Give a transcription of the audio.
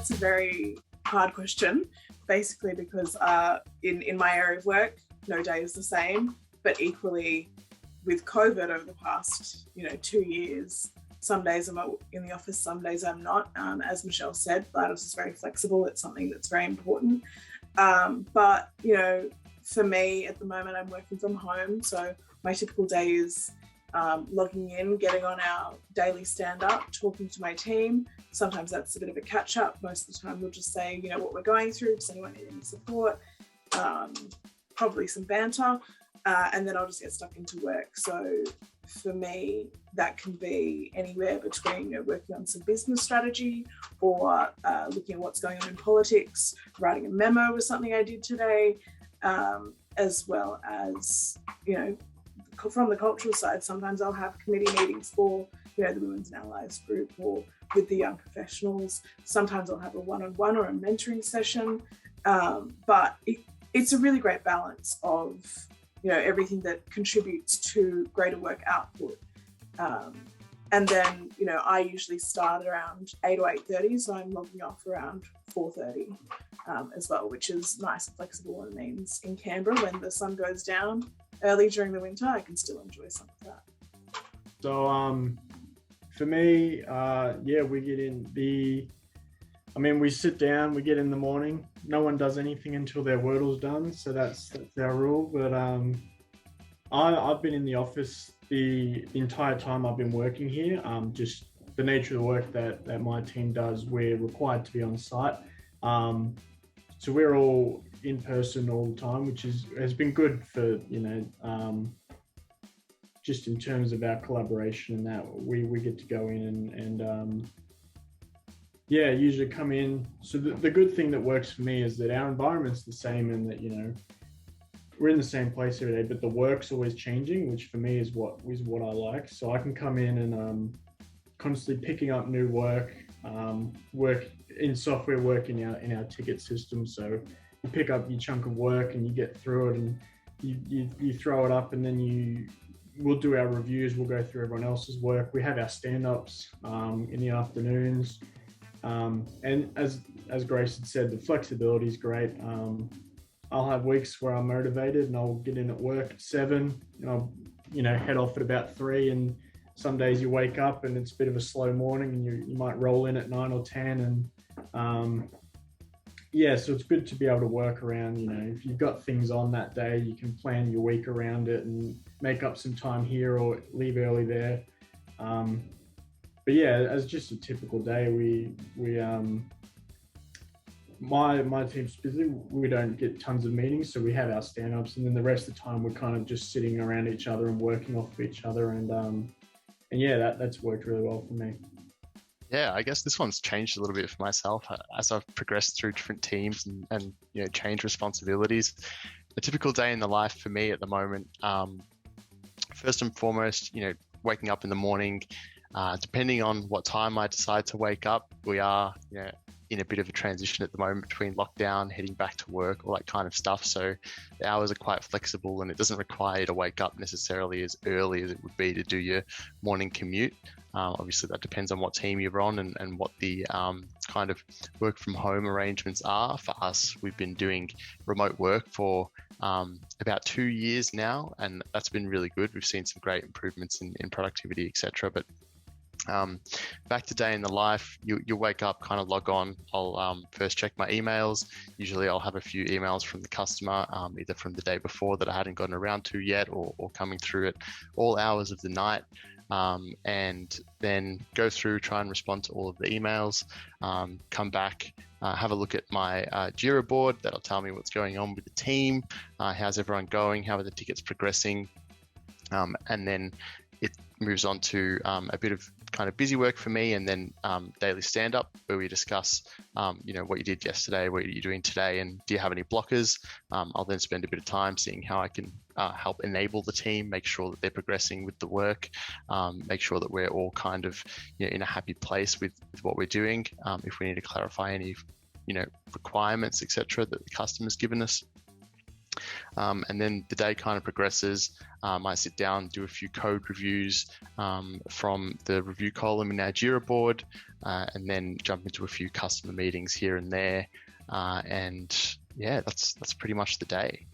That's a very hard question, basically because in my area of work, no day is the same, but equally with COVID over the past, 2 years, some days I'm in the office, some days I'm not. As Michelle said, Leidos is very flexible. It's something that's very important. But, for me at the moment, I'm working from home. So my typical day is logging in, getting on our daily stand-up, talking to my team. Sometimes that's a bit of a catch-up. Most of the time we'll just say, what we're going through. Does anyone need any support? Probably some banter. And then I'll just get stuck into work. So for me, that can be anywhere between working on some business strategy or looking at what's going on in politics, writing a memo was something I did today, as well as, from the cultural side, sometimes I'll have committee meetings for, the Women's and Allies group or with the young professionals. Sometimes I'll have a one-on-one or a mentoring session. But it's a really great balance of, everything that contributes to greater work output. And then, I usually start around 8 or 8:30, so I'm logging off around 4:30 as well, which is nice and flexible and means in Canberra, when the sun goes down early during the winter, I can still enjoy some of that. So for me, we get in we sit down, we get in the morning. No one does anything until their Wordle's done, so that's our rule. But I've been in the office the entire time I've been working here. Just the nature of the work that my team does, we're required to be on site. So we're all in person all the time, which has been good for, just in terms of our collaboration and that we get to go in and usually come in. So the good thing that works for me is that our environment's the same and that, we're in the same place every day, but the work's always changing, which for me is what I like. So I can come in and constantly picking up new work in software work in our ticket system. So you pick up your chunk of work and you get through it and you throw it up, and then we'll do our reviews. We'll go through everyone else's work. We have our stand-ups in the afternoons. And as Grace had said, the flexibility is great. I'll have weeks where I'm motivated and I'll get in at work at 7 and I'll, head off at about 3. And some days you wake up and it's a bit of a slow morning and you might roll in at 9 or 10. And so it's good to be able to work around, if you've got things on that day, you can plan your week around it and make up some time here or leave early there. But as just a typical day, my team's busy. We don't get tons of meetings, so we have our stand-ups, and then the rest of the time we're kind of just sitting around each other and working off of each other, and that's worked really well for me. Yeah, I guess this one's changed a little bit for myself as I've progressed through different teams and changed responsibilities. A typical day in the life for me at the moment, first and foremost, waking up in the morning. Depending on what time I decide to wake up, we are in a bit of a transition at the moment between lockdown, heading back to work, all that kind of stuff. So the hours are quite flexible and it doesn't require you to wake up necessarily as early as it would be to do your morning commute. Obviously that depends on what team you're on and what the kind of work from home arrangements are. For us, we've been doing remote work for about 2 years now, and that's been really good. We've seen some great improvements in productivity, etc. But back to day in the life, you wake up, kind of log on. I'll first check my emails. Usually I'll have a few emails from the customer, either from the day before that I hadn't gotten around to yet or coming through at all hours of the night. And then go through, try and respond to all of the emails, come back, have a look at my Jira board. That'll tell me what's going on with the team, how's everyone going, how are the tickets progressing, and then it moves on to a bit of kind of busy work for me, and then daily stand-up where we discuss, what you did yesterday, what you're doing today, and do you have any blockers? I'll then spend a bit of time seeing how I can help enable the team, make sure that they're progressing with the work, make sure that we're all kind of in a happy place with what we're doing. If we need to clarify any requirements, etc., that the customer's given us. And then the day kind of progresses. I sit down, do a few code reviews from the review column in our Jira board, and then jump into a few customer meetings here and there. And yeah, that's pretty much the day.